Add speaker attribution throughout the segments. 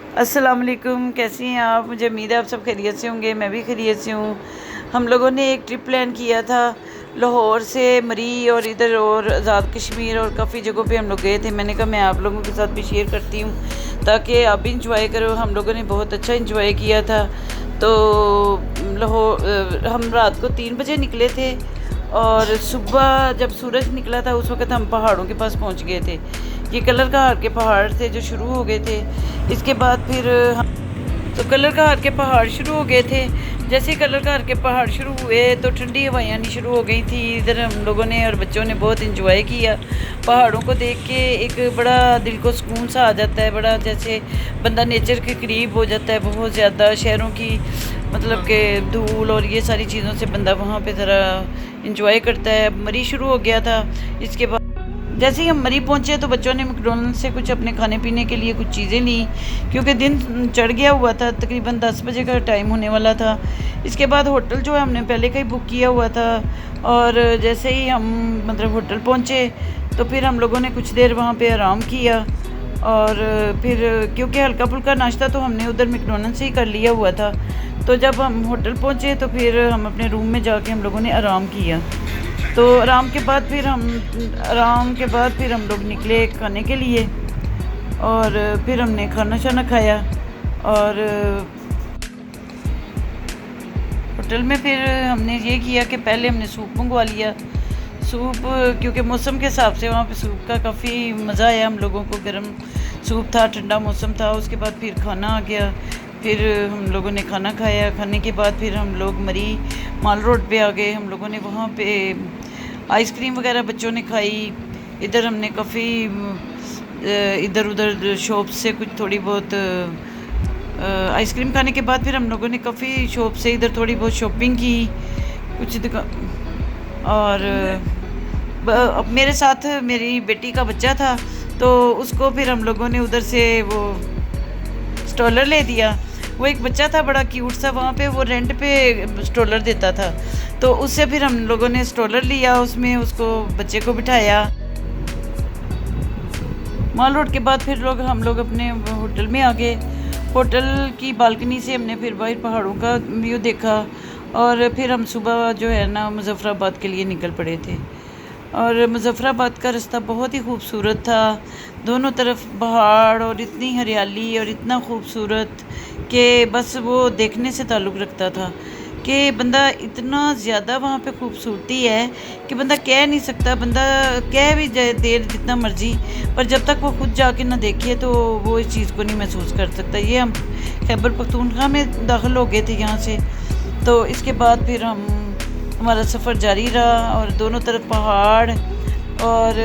Speaker 1: अस्सलाम वालेकुम, कैसी हैं आप? मुझे उम्मीद है आप सब खैरियत से होंगे। मैं भी खैरियत से हूँ। हम लोगों ने एक ट्रिप प्लान किया था लाहौर से मरी और इधर और आज़ाद कश्मीर और काफ़ी जगहों पे हम लोग गए थे। मैंने कहा मैं आप लोगों के साथ भी शेयर करती हूँ ताकि आप भी इंजॉय करो। हम लोगों ने बहुत अच्छा इंजॉय किया था। तो हम रात को 3 बजे निकले थे और सुबह जब सूरज निकला था उस वक़्त हम पहाड़ों के पास पहुँच गए थे। ये कलर कहार के पहाड़ थे जो शुरू हो गए थे। इसके बाद फिर हम तो कलर कहार के पहाड़ शुरू हो गए थे। जैसे ही कलर कहार के पहाड़ शुरू हुए तो ठंडी हवाएं आनी शुरू हो गई थी। इधर हम लोगों ने और बच्चों ने बहुत इंजॉय किया। पहाड़ों को देख के एक बड़ा दिल को सुकून सा आ जाता है, बड़ा जैसे बंदा नेचर के करीब हो जाता है बहुत ज़्यादा। शहरों की मतलब के धूल और ये सारी चीज़ों से बंदा वहाँ पे ज़रा इंजॉय करता है। मरी शुरू हो गया था। इसके बाद जैसे ही हम मरी पहुंचे तो बच्चों ने मैकडॉनल्ड्स से कुछ अपने खाने पीने के लिए कुछ चीज़ें ली क्योंकि दिन चढ़ गया हुआ था। तकरीबन 10 बजे का टाइम होने वाला था। इसके बाद होटल जो है हमने पहले का ही बुक किया हुआ था और जैसे ही हम मतलब होटल पहुंचे तो फिर हम लोगों ने कुछ देर वहाँ पे आराम किया और फिर क्योंकि हल्का फुल्का नाश्ता तो हमने उधर मैकडॉनल्ड्स से ही कर लिया हुआ था। तो जब हम होटल पहुँचे तो फिर हम अपने रूम में जाके हम लोगों ने आराम किया। तो आराम के बाद फिर हम लोग निकले खाने के लिए और फिर हमने खाना शाना खाया और होटल में फिर हमने ये किया कि पहले हमने सूप मंगवा लिया। सूप क्योंकि मौसम के हिसाब से वहाँ पे सूप का काफ़ी मज़ा आया हम लोगों को। गर्म सूप था, ठंडा मौसम था। उसके बाद फिर खाना आ गया। फिर हम लोगों ने खाना खाया। खाने के बाद फिर हम लोग मरी माल रोड पे आ गए। हम लोगों ने वहाँ पे आइसक्रीम वगैरह बच्चों ने खाई। इधर हमने काफ़ी इधर उधर शॉप से कुछ थोड़ी बहुत आइसक्रीम खाने के बाद फिर हम लोगों ने काफ़ी शॉप से इधर थोड़ी बहुत शॉपिंग की कुछ और अब मेरे साथ मेरी बेटी का बच्चा था तो उसको फिर हम लोगों ने उधर से वो स्ट्रोलर ले दिया। वो एक बच्चा था बड़ा क्यूट सा, वहाँ पे वो रेंट पे स्ट्रोलर देता था तो उससे फिर हम लोगों ने स्ट्रोलर लिया, उसमें उसको बच्चे को बिठाया। माल रोड के बाद फिर हम लोग अपने होटल में आ गए। होटल की बालकनी से हमने फिर बाहर पहाड़ों का व्यू देखा और फिर हम सुबह जो है ना मुज़फ़्फ़राबाद के लिए निकल पड़े थे। और मुज़फ़्फ़राबाद का रास्ता बहुत ही खूबसूरत था। दोनों तरफ पहाड़ और इतनी हरियाली और इतना खूबसूरत कि बस वो देखने से ताल्लुक़ रखता था कि बंदा इतना ज़्यादा वहाँ पे खूबसूरती है कि बंदा कह नहीं सकता। बंदा कह भी जाए देर जितना मर्ज़ी, पर जब तक वो खुद जाके ना देखे तो वो इस चीज़ को नहीं महसूस कर सकता। ये हम खैबर पख्तूनख्वा में दाखिल हो गए थे यहाँ से। तो इसके बाद फिर हमारा सफ़र जारी रहा और दोनों तरफ पहाड़ और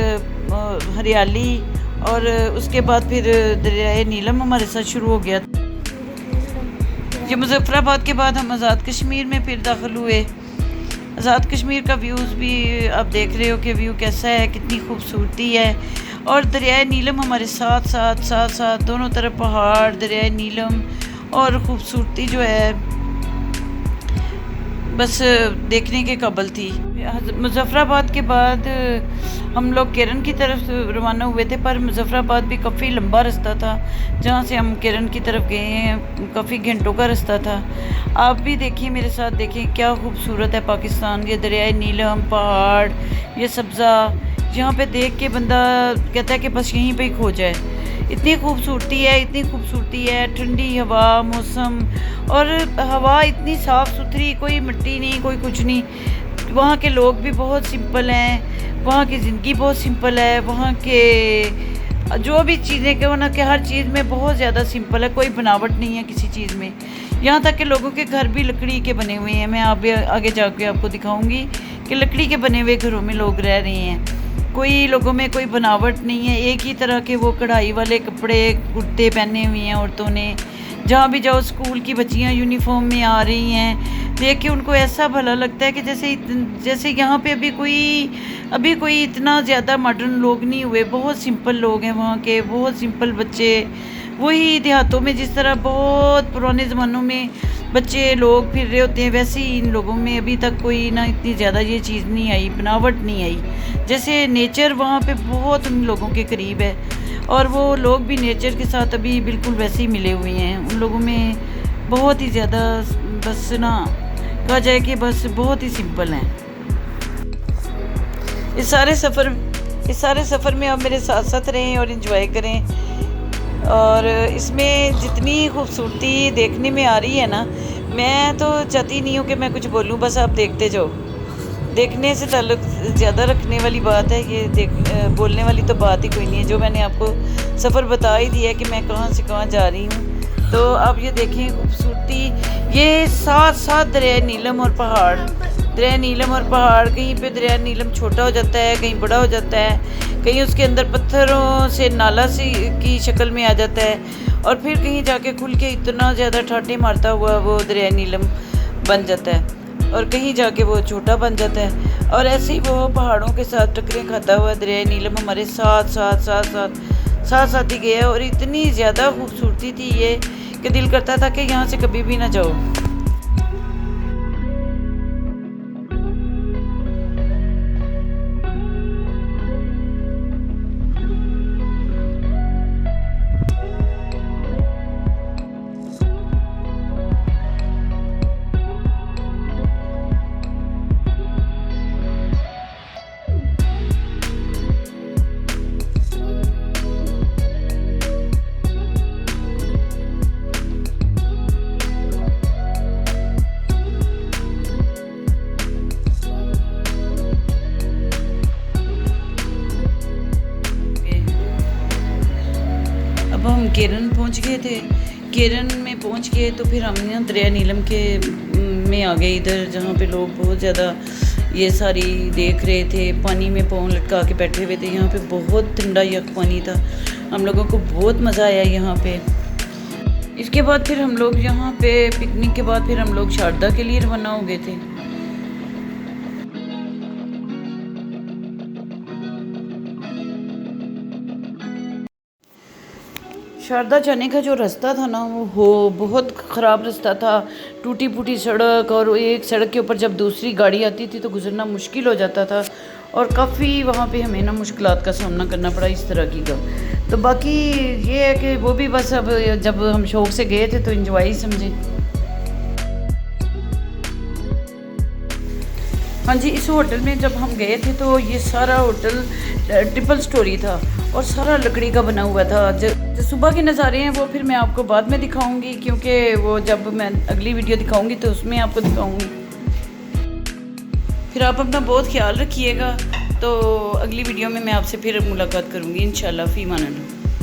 Speaker 1: हरियाली और उसके बाद फिर दरियाए नीलम हमारे साथ शुरू हो गया। ये मुज़फ़्फ़राबाद के बाद हम आज़ाद कश्मीर में फिर दाखिल हुए। आज़ाद कश्मीर का व्यूज़ भी आप देख रहे हो कि व्यू कैसा है, कितनी खूबसूरती है। और दरियाए नीलम हमारे साथ साथ साथ साथ दोनों तरफ पहाड़, दरियाए नीलम और ख़ूबसूरती जो है बस देखने के काबिल थी। मुज़फ़्फ़राबाद के बाद हम लोग केरन की तरफ रवाना हुए थे, पर मुज़फ़्फ़राबाद भी काफ़ी लंबा रास्ता था। जहाँ से हम केरन की तरफ गए हैं काफ़ी घंटों का रास्ता था। आप भी देखिए, मेरे साथ देखें क्या खूबसूरत है पाकिस्तान। ये दरियाए नीलम, पहाड़, ये सब्ज़ा, यहाँ पे देख के बंदा कहता है कि बस यहीं पे ही खो जाए। इतनी खूबसूरती है। ठंडी हवा, मौसम और हवा इतनी साफ़ सुथरी, कोई मिट्टी नहीं, कोई कुछ नहीं। वहाँ के लोग भी बहुत सिंपल हैं। वहाँ की ज़िंदगी बहुत सिंपल है। वहाँ के जो भी चीज़ें के वहाँ के हर चीज़ में बहुत ज़्यादा सिंपल है। कोई बनावट नहीं है किसी चीज़ में। यहाँ तक कि लोगों के घर भी लकड़ी के बने हुए हैं। मैं आगे जाके आपको दिखाऊंगी कि लकड़ी के बने हुए घरों में लोग रह रहे हैं। कोई लोगों में कोई बनावट नहीं है। एक ही तरह के वो कढ़ाई वाले कपड़े, कुर्ते पहने हुए हैं औरतों ने। जहाँ भी जाओ स्कूल की बच्चियाँ यूनिफॉर्म में आ रही हैं। देख के उनको ऐसा भला लगता है कि जैसे यहाँ पे अभी कोई इतना ज़्यादा मॉडर्न लोग नहीं हुए। बहुत सिंपल लोग हैं वहाँ के, बहुत सिंपल बच्चे। वही देहातों में जिस तरह बहुत पुराने ज़मानों में बच्चे लोग फिर रहे होते हैं, वैसे ही इन लोगों में अभी तक कोई ना इतनी ज़्यादा ये चीज़ नहीं आई, बनावट नहीं आई। जैसे नेचर वहाँ पे बहुत उन लोगों के करीब है। और वो लोग भी नेचर के साथ अभी बिल्कुल वैसे ही मिले हुए हैं। उन लोगों में बहुत ही ज़्यादा बस ना कहा जाए कि बस बहुत ही सिंपल हैं। इस सारे सफ़र में आप मेरे साथ साथ रहें और इन्जॉय करें। और इसमें जितनी खूबसूरती देखने में आ रही है ना, मैं तो चाहती नहीं हूँ कि मैं कुछ बोलूँ, बस आप देखते जाओ। देखने से ताल्लुक़ ज़्यादा रखने वाली बात है ये, बोलने वाली तो बात ही कोई नहीं है। जो मैंने आपको सफ़र बता ही दिया है कि मैं कहाँ से कहाँ जा रही हूँ। तो आप ये देखें खूबसूरती, ये साथ साथ दरिया नीलम और पहाड़, दरिया नीलम और पहाड़। कहीं पे दरिया नीलम छोटा हो जाता है, कहीं बड़ा हो जाता है, कहीं उसके अंदर पत्थरों से नाला सी की शक्ल में आ जाता है, और फिर कहीं जाके खुल के इतना ज़्यादा ठाठे मारता हुआ वो दरिया नीलम बन जाता है, और कहीं जाके वो छोटा बन जाता है। और ऐसे ही वो पहाड़ों के साथ टक्करें खाता हुआ दरिया नीलम हमारे साथ ही गया। और इतनी ज़्यादा खूबसूरती थी ये कि दिल करता था कि यहाँ से कभी भी ना जाओ। अब हम केरन पहुंच गए थे। केरन में पहुंच गए तो फिर हम ना दरिया नीलम के में आ गए, इधर जहाँ पे लोग बहुत ज़्यादा ये सारी देख रहे थे, पानी में पाँव लटका के बैठे हुए थे। यहाँ पे बहुत ठंडा यख पानी था, हम लोगों को बहुत मज़ा आया यहाँ पे। इसके बाद फिर हम लोग यहाँ पे पिकनिक के बाद फिर हम लोग शारदा के लिए रवाना हो गए थे। शारदा जाने का जो रास्ता था ना वो बहुत ख़राब रास्ता था, टूटी फूटी सड़क, और एक सड़क के ऊपर जब दूसरी गाड़ी आती थी तो गुजरना मुश्किल हो जाता था, और काफ़ी वहाँ पे हमें ना मुश्किलात का सामना करना पड़ा इस तरह की का। तो बाकी ये है कि वो भी बस अब जब हम शौक़ से गए थे तो एंजॉय ही समझे। हाँ जी, इस होटल में जब हम गए थे तो ये सारा होटल ट्रिपल स्टोरी था और सारा लकड़ी का बना हुआ था। जो सुबह के नज़ारे हैं वो फिर मैं आपको बाद में दिखाऊंगी, क्योंकि वो जब मैं अगली वीडियो दिखाऊंगी तो उसमें आपको दिखाऊंगी। फिर आप अपना बहुत ख्याल रखिएगा। तो अगली वीडियो में मैं आपसे फिर मुलाकात करूँगी इंशाल्लाह। फ़ी अमान अल्लाह।